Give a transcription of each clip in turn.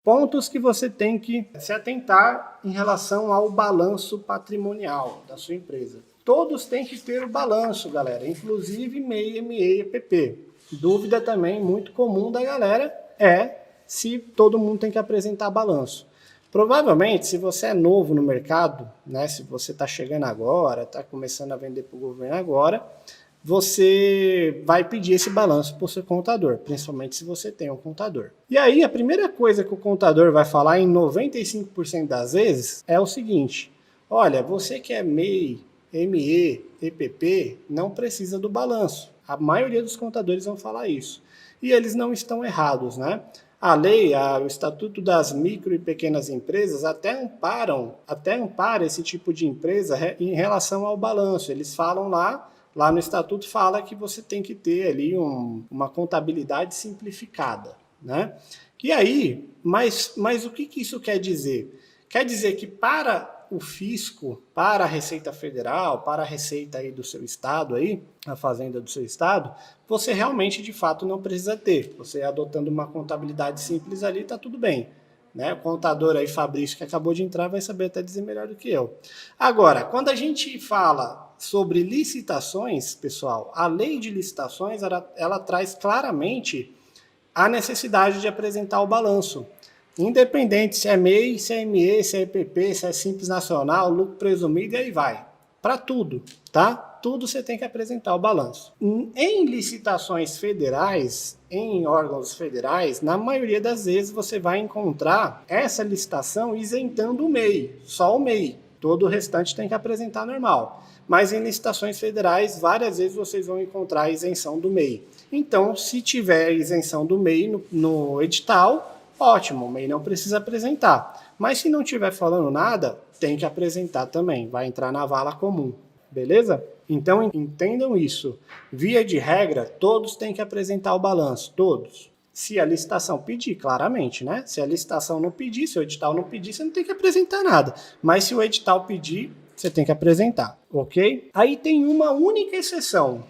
Pontos que você tem que se atentar em relação ao balanço patrimonial da sua empresa. Todos têm que ter o balanço, galera, inclusive MEI, ME e PP. Dúvida também muito comum da galera é se todo mundo tem que apresentar balanço. Provavelmente, se você é novo no mercado, né, se você está chegando agora, está começando a vender para o governo agora, você vai pedir esse balanço para o seu contador, principalmente se você tem um contador. E aí, a primeira coisa que o contador vai falar em 95% das vezes é o seguinte: olha, você que é MEI, ME, EPP, não precisa do balanço. A maioria dos contadores vão falar isso. E eles não estão errados, né? A lei, o Estatuto das Micro e Pequenas Empresas até ampara esse tipo de empresa em relação ao balanço. Eles falam lá no Estatuto fala que você tem que ter ali uma contabilidade simplificada, né? E aí, mas o que isso quer dizer? Quer dizer que para o fisco, para a Receita Federal, para a Receita aí do seu estado, aí, a Fazenda do seu estado, você realmente, de fato, não precisa ter. Você adotando uma contabilidade simples ali, está tudo bem. Né? O contador aí, Fabrício, que acabou de entrar, vai saber até dizer melhor do que eu. Agora, quando a gente fala sobre licitações, pessoal, a lei de licitações, ela traz claramente a necessidade de apresentar o balanço. Independente se é MEI, se é ME, se é EPP, se é Simples Nacional, lucro presumido, e aí vai. Para tudo, tá? Tudo você tem que apresentar o balanço. Em licitações federais, em órgãos federais, na maioria das vezes você vai encontrar essa licitação isentando o MEI, só o MEI. Todo o restante tem que apresentar normal. Mas em licitações federais, várias vezes vocês vão encontrar a isenção do MEI. Então, se tiver isenção do MEI no edital, ótimo, o MEI não precisa apresentar. Mas se não estiver falando nada, tem que apresentar também, vai entrar na vala comum, beleza? Então entendam isso. Via de regra, todos têm que apresentar o balanço, todos. Se a licitação pedir, claramente, né? Se a licitação não pedir, se o edital não pedir, você não tem que apresentar nada. Mas se o edital pedir, você tem que apresentar, ok? Aí tem uma única exceção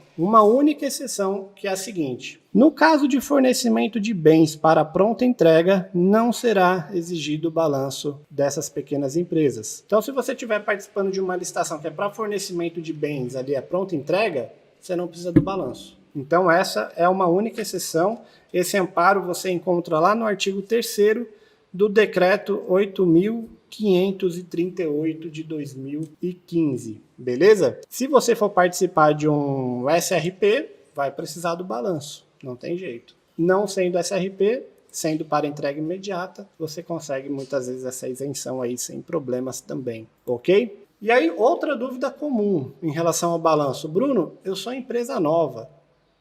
que é a seguinte: no caso de fornecimento de bens para pronta entrega, não será exigido o balanço dessas pequenas empresas. Então, se você estiver participando de uma licitação que é para fornecimento de bens, ali é pronta entrega, você não precisa do balanço. Então, essa é uma única exceção. Esse amparo você encontra lá no artigo 3º do Decreto 8.538 de 2015, beleza? Se você for participar de um SRP, vai precisar do balanço, não tem jeito. Não sendo SRP, sendo para entrega imediata, você consegue muitas vezes essa isenção aí sem problemas também, ok? E aí, outra dúvida comum em relação ao balanço. Bruno, eu sou empresa nova,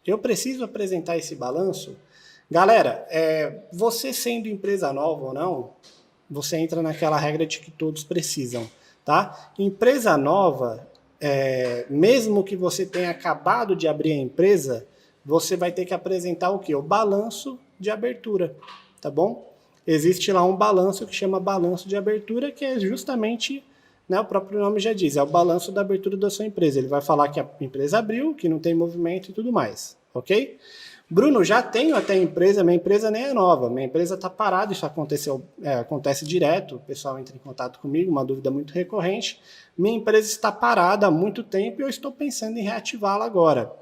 eu preciso apresentar esse balanço? Galera, você sendo empresa nova ou não, você entra naquela regra de que todos precisam, tá? Empresa nova, mesmo que você tenha acabado de abrir a empresa, você vai ter que apresentar o quê? O balanço de abertura, tá bom? Existe lá um balanço que chama balanço de abertura, que é justamente, né, o próprio nome já diz, é o balanço da abertura da sua empresa. Ele vai falar que a empresa abriu, que não tem movimento e tudo mais, ok? Bruno, já tenho até empresa, minha empresa nem é nova, minha empresa está parada, isso acontece direto, o pessoal entra em contato comigo, uma dúvida muito recorrente. Minha empresa está parada há muito tempo e eu estou pensando em reativá-la agora.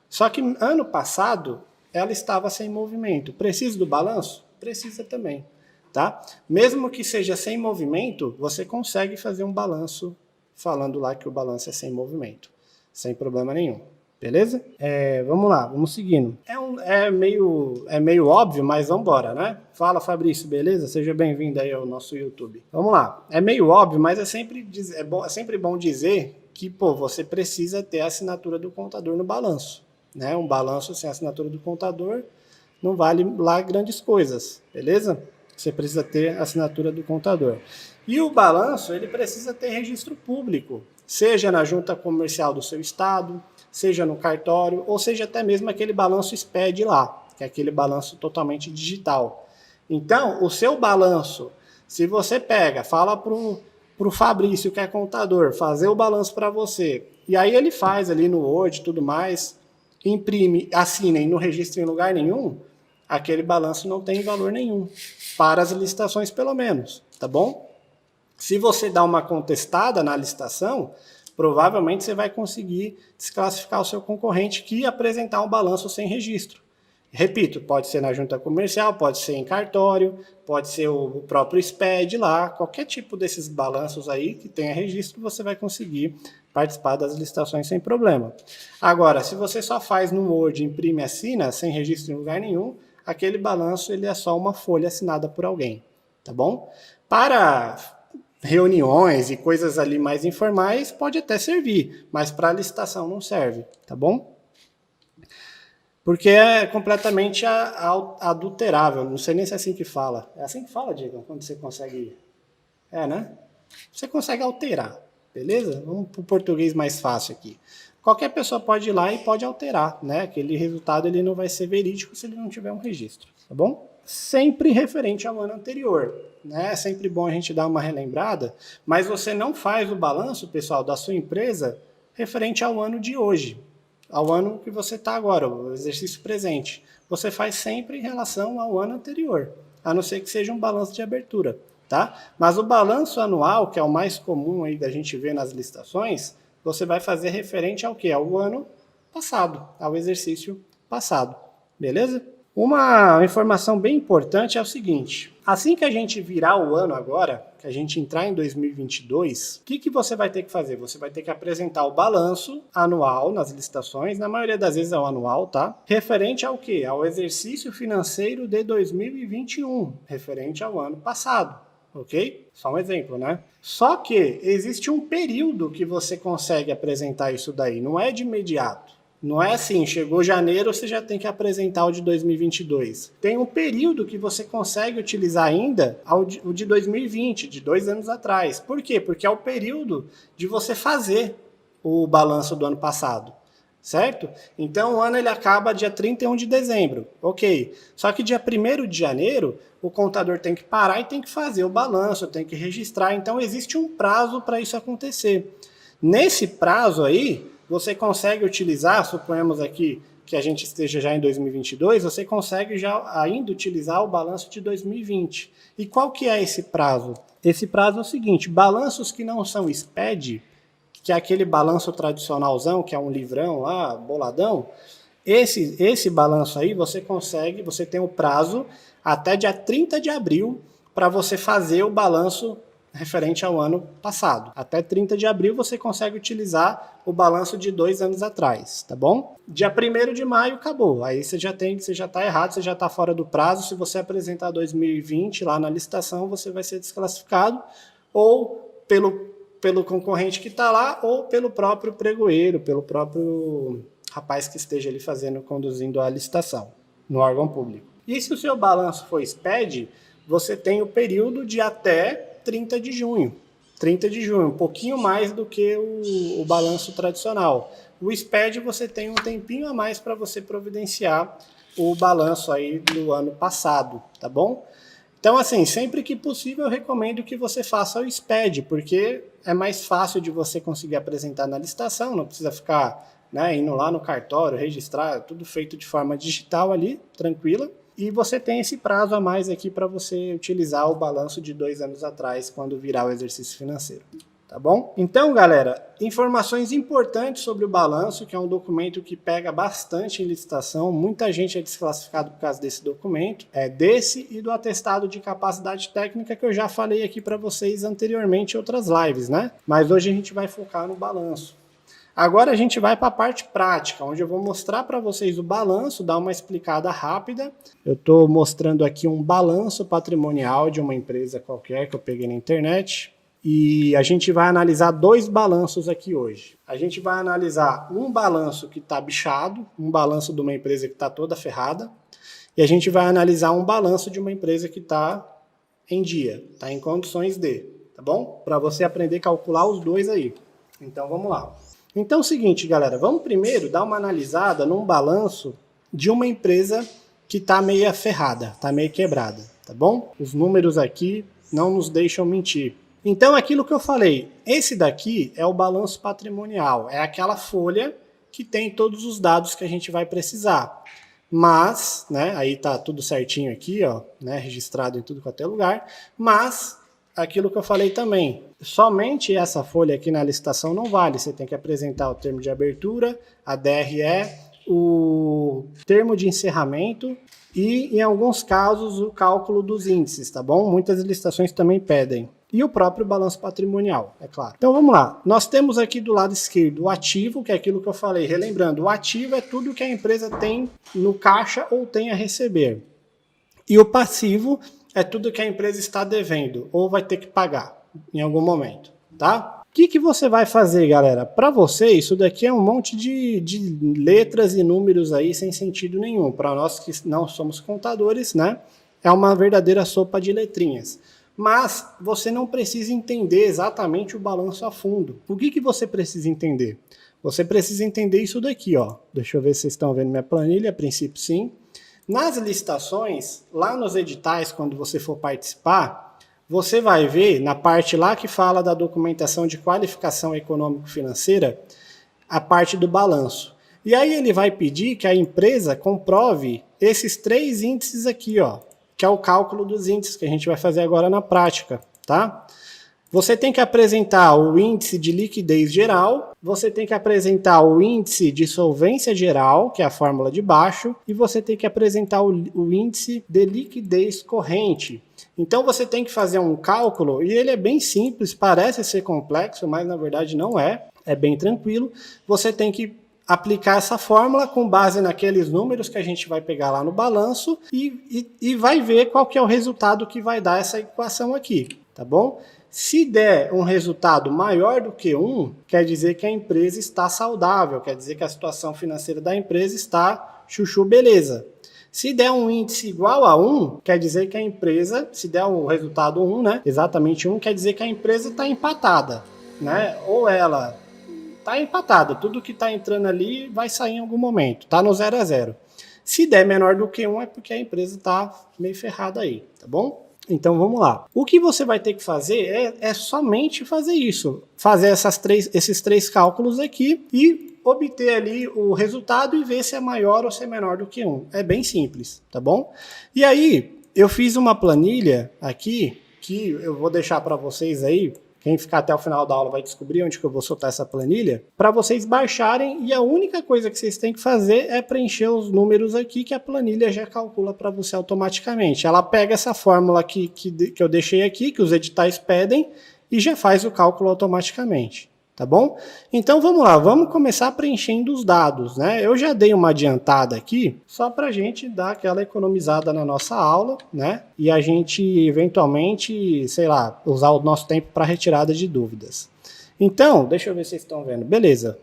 Só que ano passado ela estava sem movimento. Precisa do balanço? Precisa também, tá? Mesmo que seja sem movimento, você consegue fazer um balanço falando lá que o balanço é sem movimento, sem problema nenhum. Beleza? Vamos lá, vamos seguindo. É meio óbvio, mas vamos embora, né? Fala, Fabrício, beleza? Seja bem-vindo aí ao nosso YouTube. Vamos lá. É meio óbvio, mas é sempre bom dizer que, você precisa ter a assinatura do contador no balanço, né? Um balanço sem a assinatura do contador não vale lá grandes coisas, beleza? Você precisa ter a assinatura do contador. E o balanço, ele precisa ter registro público, seja na junta comercial do seu estado, seja no cartório, ou seja até mesmo aquele balanço SPED lá, que é aquele balanço totalmente digital. Então, o seu balanço, se você fala pro Fabrício, que é contador, fazer o balanço para você, e aí ele faz ali no Word e tudo mais, imprime, assina e não registra em lugar nenhum, aquele balanço não tem valor nenhum, para as licitações pelo menos, tá bom? Se você dá uma contestada na licitação, provavelmente você vai conseguir desclassificar o seu concorrente que apresentar um balanço sem registro. Repito, pode ser na junta comercial, pode ser em cartório, pode ser o próprio SPED lá, qualquer tipo desses balanços aí que tenha registro, você vai conseguir participar das licitações sem problema. Agora, se você só faz no Word, imprime e assina, sem registro em lugar nenhum, aquele balanço ele é só uma folha assinada por alguém, tá bom? Para reuniões e coisas ali mais informais pode até servir, mas para a licitação não serve, tá bom? Porque é completamente adulterável, não sei nem se é assim que fala. É assim que fala, Diego, quando você consegue... É, né? Você consegue alterar, beleza? Vamos para o português mais fácil aqui. Qualquer pessoa pode ir lá e pode alterar, né? Aquele resultado ele não vai ser verídico se ele não tiver um registro, tá bom? Sempre referente ao ano anterior, né? É sempre bom a gente dar uma relembrada, mas você não faz o balanço, pessoal, da sua empresa referente ao ano de hoje, ao ano que você está agora, o exercício presente. Você faz sempre em relação ao ano anterior, a não ser que seja um balanço de abertura, tá? Mas o balanço anual, que é o mais comum aí da gente ver nas licitações, você vai fazer referente ao quê? Ao ano passado, ao exercício passado, beleza? Uma informação bem importante é o seguinte, assim que a gente virar o ano agora, que a gente entrar em 2022, o que você vai ter que fazer? Você vai ter que apresentar o balanço anual nas licitações, na maioria das vezes é o anual, tá? Referente ao quê? Ao exercício financeiro de 2021, referente ao ano passado, ok? Só um exemplo, né? Só que existe um período que você consegue apresentar isso daí, não é de imediato. Não é assim, chegou janeiro, você já tem que apresentar o de 2022. Tem um período que você consegue utilizar ainda, o de 2020, de 2 anos atrás. Por quê? Porque é o período de você fazer o balanço do ano passado, certo? Então o ano ele acaba dia 31 de dezembro, ok. Só que dia 1º de janeiro, o contador tem que parar e tem que fazer o balanço, tem que registrar. Então existe um prazo para isso acontecer. Nesse prazo aí, você consegue utilizar, suponhamos aqui que a gente esteja já em 2022, você consegue já ainda utilizar o balanço de 2020. E qual que é esse prazo? Esse prazo é o seguinte, balanços que não são SPED, que é aquele balanço tradicionalzão, que é um livrão lá, boladão, esse balanço aí você consegue, você tem o prazo até dia 30 de abril para você fazer o balanço referente ao ano passado. Até 30 de abril você consegue utilizar o balanço de 2 anos atrás, tá bom? Dia 1º de maio acabou. Aí você já está errado, você já está fora do prazo. Se você apresentar 2020 lá na licitação, você vai ser desclassificado ou pelo concorrente que está lá ou pelo próprio pregoeiro, pelo próprio rapaz que esteja ali conduzindo a licitação no órgão público. E se o seu balanço for SPED, você tem o período de até 30 de junho. 30 de junho, um pouquinho mais do que o balanço tradicional. O SPED você tem um tempinho a mais para você providenciar o balanço aí do ano passado, tá bom? Então, assim, sempre que possível eu recomendo que você faça o SPED, porque é mais fácil de você conseguir apresentar na licitação, não precisa ficar, né, indo lá no cartório, registrar, tudo feito de forma digital ali, tranquila. E você tem esse prazo a mais aqui para você utilizar o balanço de 2 anos atrás, quando virar o exercício financeiro. Tá bom? Então, galera, informações importantes sobre o balanço, que é um documento que pega bastante em licitação. Muita gente é desclassificado por causa desse documento. É desse e do atestado de capacidade técnica que eu já falei aqui para vocês anteriormente em outras lives, né? Mas hoje a gente vai focar no balanço. Agora a gente vai para a parte prática, onde eu vou mostrar para vocês o balanço, dar uma explicada rápida. Eu estou mostrando aqui um balanço patrimonial de uma empresa qualquer que eu peguei na internet. E a gente vai analisar 2 balanços aqui hoje. A gente vai analisar um balanço que está bichado, um balanço de uma empresa que está toda ferrada. E a gente vai analisar um balanço de uma empresa que está em dia, está em condições de, tá bom? Para você aprender a calcular os dois aí. Então vamos lá. Então é o seguinte, galera, vamos primeiro dar uma analisada num balanço de uma empresa que está meio ferrada, está meio quebrada, tá bom? Os números aqui não nos deixam mentir. Então aquilo que eu falei, esse daqui é o balanço patrimonial, é aquela folha que tem todos os dados que a gente vai precisar. mas, né, aí tá tudo certinho aqui, ó, né, registrado em tudo quanto é lugar, mas aquilo que eu falei também, somente essa folha aqui na licitação não vale, você tem que apresentar o termo de abertura, a DRE, o termo de encerramento e, em alguns casos, o cálculo dos índices, tá bom? Muitas licitações também pedem. E o próprio balanço patrimonial, é claro. Então vamos lá. Nós temos aqui do lado esquerdo o ativo, que é aquilo que eu falei. Relembrando, o ativo é tudo que a empresa tem no caixa ou tem a receber. E o passivo é tudo que a empresa está devendo ou vai ter que pagar em algum momento, tá? O que você vai fazer, galera? Para você, isso daqui é um monte de letras e números aí sem sentido nenhum. Para nós que não somos contadores, né? É uma verdadeira sopa de letrinhas. Mas você não precisa entender exatamente o balanço a fundo. O que você precisa entender? Você precisa entender isso daqui, ó. Deixa eu ver se vocês estão vendo minha planilha, a princípio sim. Nas licitações, lá nos editais, quando você for participar, você vai ver na parte lá que fala da documentação de qualificação econômico-financeira, a parte do balanço. E aí ele vai pedir que a empresa comprove esses 3 índices aqui, ó, que é o cálculo dos índices que a gente vai fazer agora na prática, tá? Você tem que apresentar o índice de liquidez geral, você tem que apresentar o índice de solvência geral, que é a fórmula de baixo, e você tem que apresentar o índice de liquidez corrente. Então você tem que fazer um cálculo, e ele é bem simples, parece ser complexo, mas na verdade não é, é bem tranquilo. Você tem que aplicar essa fórmula com base naqueles números que a gente vai pegar lá no balanço e vai ver qual que é o resultado que vai dar essa equação aqui, tá bom? Se der um resultado maior do que 1, quer dizer que a empresa está saudável, quer dizer que a situação financeira da empresa está chuchu beleza. Se der um índice igual a 1, quer dizer que a empresa, se der um resultado 1, né, exatamente 1, quer dizer que a empresa está empatada, né? Ou ela está empatada, tudo que está entrando ali vai sair em algum momento, está no 0 a 0. Se der menor do que 1 é porque a empresa está meio ferrada aí, tá bom? Então vamos lá. O que você vai ter que fazer é somente fazer isso, fazer esses 3 cálculos aqui e obter ali o resultado e ver se é maior ou se é menor do que 1. É bem simples, tá bom? E aí eu fiz uma planilha aqui que eu vou deixar para vocês aí. Quem ficar até o final da aula vai descobrir onde que eu vou soltar essa planilha, para vocês baixarem, e a única coisa que vocês têm que fazer é preencher os números aqui que a planilha já calcula para você automaticamente. Ela pega essa fórmula que eu deixei aqui, que os editais pedem, e já faz o cálculo automaticamente, tá bom? Então vamos lá, vamos começar preenchendo os dados, né? Eu já dei uma adiantada aqui, só para a gente dar aquela economizada na nossa aula, né? E a gente eventualmente, sei lá, usar o nosso tempo para retirada de dúvidas. Então, deixa eu ver se vocês estão vendo. Beleza,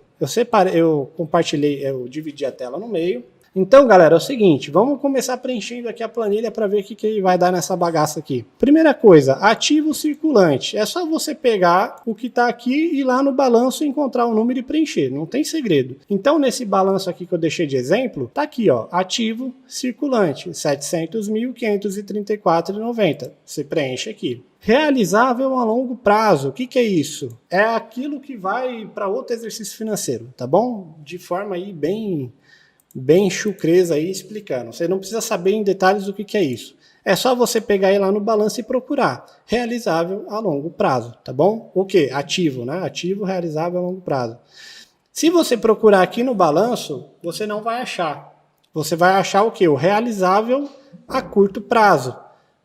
eu compartilhei, eu dividi a tela no meio. Então, galera, é o seguinte, vamos começar preenchendo aqui a planilha para ver o que vai dar nessa bagaça aqui. Primeira coisa, ativo circulante. É só você pegar o que está aqui e ir lá no balanço encontrar o número e preencher, não tem segredo. Então, nesse balanço aqui que eu deixei de exemplo, tá aqui, ó, ativo circulante, 700.534,90. Você preenche aqui. Realizável a longo prazo, o que é isso? É aquilo que vai para outro exercício financeiro, tá bom? De forma aí bem chucresa aí explicando. Você não precisa saber em detalhes o que é isso. É só você pegar aí lá no balanço e procurar. Realizável a longo prazo, tá bom? O quê? Ativo, né? Ativo realizável a longo prazo. Se você procurar aqui no balanço, você não vai achar. Você vai achar o quê? O realizável a curto prazo.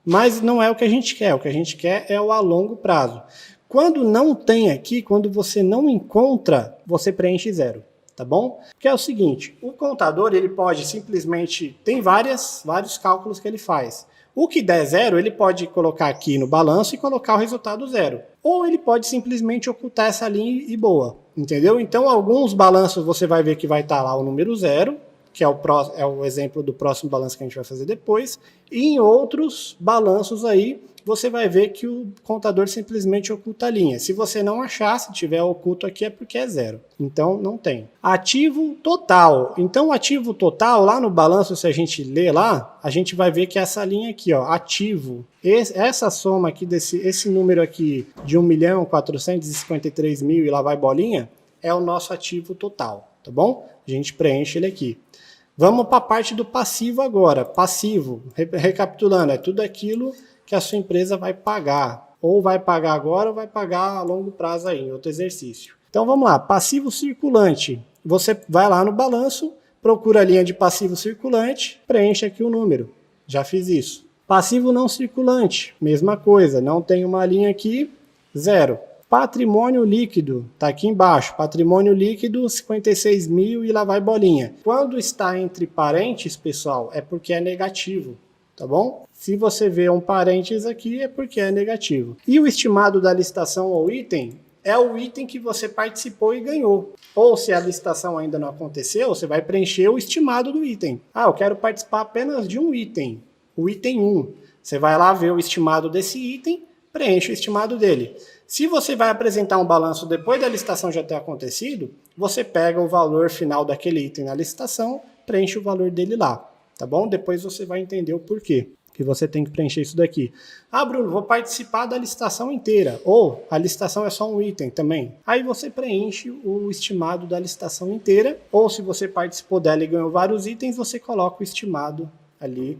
Mas não é o que a gente quer. O que a gente quer é o a longo prazo. Quando não tem aqui, quando você não encontra, você preenche 0. Tá bom? Que é o seguinte, o contador ele pode simplesmente, tem vários cálculos que ele faz. O que der 0, ele pode colocar aqui no balanço e colocar o resultado 0. Ou ele pode simplesmente ocultar essa linha e boa, entendeu? Então, alguns balanços você vai ver que vai estar lá o número 0, que é o exemplo do próximo balanço que a gente vai fazer depois, e em outros balanços aí, você vai ver que o contador simplesmente oculta a linha. Se você não achar, se tiver oculto aqui é porque é 0. Então, não tem. Ativo total. Então, o ativo total, lá no balanço, se a gente ler lá, a gente vai ver que essa linha aqui, ó, ativo, essa soma aqui, esse número aqui de 1.453.000 e lá vai bolinha, é o nosso ativo total, tá bom? A gente preenche ele aqui. Vamos para a parte do passivo agora. Passivo, recapitulando, é tudo aquilo que a sua empresa vai pagar. Ou vai pagar agora ou vai pagar a longo prazo aí, em outro exercício. Então vamos lá, passivo circulante. Você vai lá no balanço, procura a linha de passivo circulante, preenche aqui o número. Já fiz isso. Passivo não circulante, mesma coisa, não tem uma linha aqui, 0. Patrimônio líquido, está aqui embaixo, patrimônio líquido 56 mil e lá vai bolinha. Quando está entre parênteses, pessoal, é porque é negativo, tá bom? Se você vê um parênteses aqui, é porque é negativo. E o estimado da licitação ou item é o item que você participou e ganhou. Ou se a licitação ainda não aconteceu, você vai preencher o estimado do item. Ah, eu quero participar apenas de um item, o item 1. Você vai lá ver o estimado desse item, preenche o estimado dele. Se você vai apresentar um balanço depois da licitação já ter acontecido, você pega o valor final daquele item na licitação, preenche o valor dele lá, tá bom? Depois você vai entender o porquê que você tem que preencher isso daqui. Ah, Bruno, vou participar da licitação inteira. Ou a licitação é só um item também. Aí você preenche o estimado da licitação inteira. Ou se você participou dela e ganhou vários itens, você coloca o estimado ali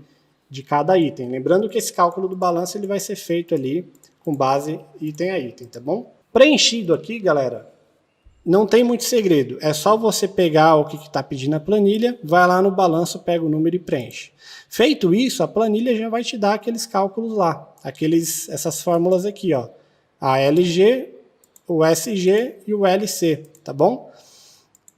de cada item. Lembrando que esse cálculo do balanço ele vai ser feito ali com base item a item, tá bom? Preenchido aqui, galera, não tem muito segredo. É só você pegar o que está pedindo a planilha, vai lá no balanço, pega o número e preenche. Feito isso, a planilha já vai te dar aqueles cálculos lá, essas fórmulas aqui, ó. A LG, o SG e o LC, tá bom?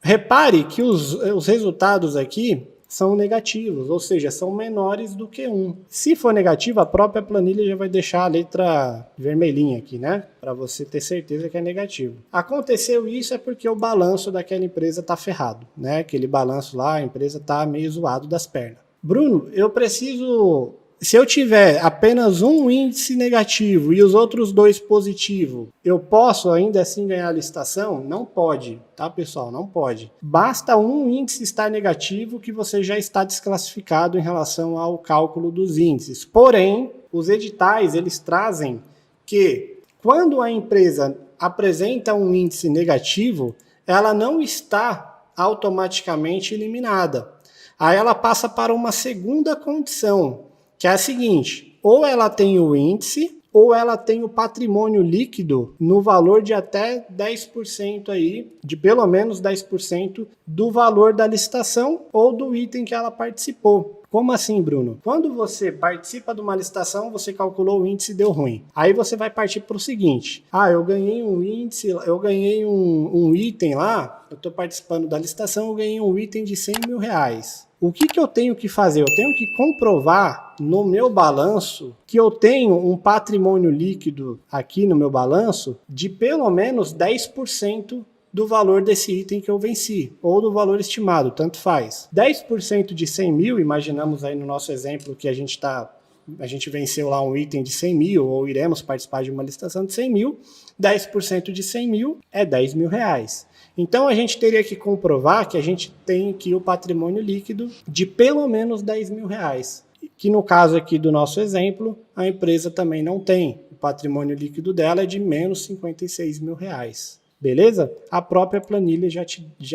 Repare que os resultados aqui são negativos, ou seja, são menores do que 1. Se for negativo, a própria planilha já vai deixar a letra vermelhinha aqui, né? Para você ter certeza que é negativo. Aconteceu isso é porque o balanço daquela empresa está ferrado, né? Aquele balanço lá, a empresa está meio zoado das pernas. Bruno, eu preciso... Se eu tiver apenas um índice negativo e os outros dois positivos, eu posso ainda assim ganhar a licitação? Não pode, tá, pessoal? Não pode. Basta um índice estar negativo que você já está desclassificado em relação ao cálculo dos índices. Porém, os editais, eles trazem que quando a empresa apresenta um índice negativo, ela não está automaticamente eliminada. Aí ela passa para uma segunda condição, que é a seguinte: ou ela tem o índice, ou ela tem o patrimônio líquido no valor de até 10% aí, de pelo menos 10% do valor da licitação ou do item que ela participou. Como assim, Bruno? Quando você participa de uma licitação, você calculou o índice e deu ruim. Aí você vai partir para o seguinte: ah, eu ganhei um índice, eu ganhei um item lá, eu estou participando da licitação, eu ganhei um item de 100 mil reais. O que eu tenho que fazer? Eu tenho que comprovar no meu balanço que eu tenho um patrimônio líquido aqui no meu balanço de pelo menos 10% do valor desse item que eu venci, ou do valor estimado, tanto faz. 10% de 100 mil, imaginamos aí no nosso exemplo que a gente venceu lá um item de 100 mil, ou iremos participar de uma licitação de 100 mil, 10% de 100 mil é 10 mil reais. Então a gente teria que comprovar que a gente tem aqui o patrimônio líquido de pelo menos 10 mil reais. Que no caso aqui do nosso exemplo, a empresa também não tem. O patrimônio líquido dela é de menos 56 mil reais. Beleza? A própria planilha já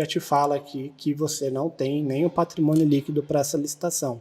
te fala aqui que você não tem nem o patrimônio líquido para essa licitação.